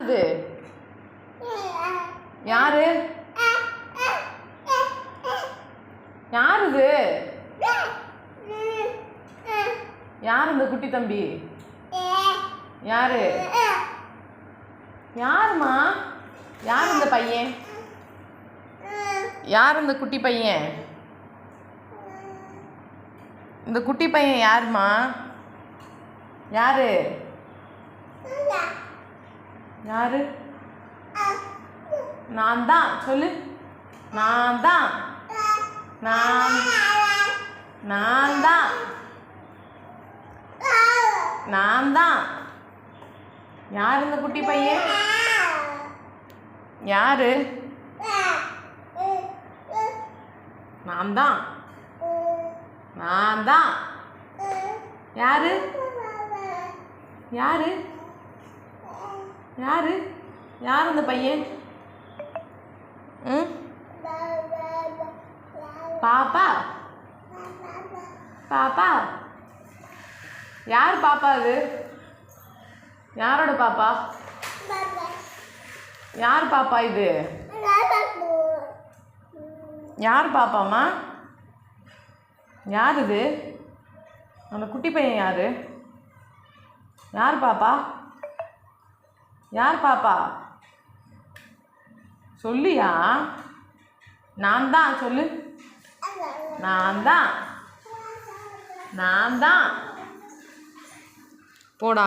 இது யாரு? யாரு இது? யாரு இந்த குட்டி தம்பி? யாரு? யாருமா? யாரு இந்த பையன்? யார் இந்த குட்டி பையன்? இந்த குட்டி பையன் யாருமா? யாரு? யாரு? நான் தான். சொல்லு. நான் தான். நான் தான். நான் தான். யார் இந்த குட்டி பையன்? யாரு? நான் தான். நான் தான். யாரு? யாரு? யாரு? யார் இந்த பையன்? பாப்பா? பாப்பா? யார் பாப்பா அது? யாரோட பாப்பா? யார் பாப்பா இது? யார் பாப்பாம்மா? யார் இது? அந்த குட்டி பையன் யாரு? யார் பாப்பா? யார் பாப்பா? சொல்லியா? நான் தான். சொல்லு. நான் தான். நான் தான். போடா.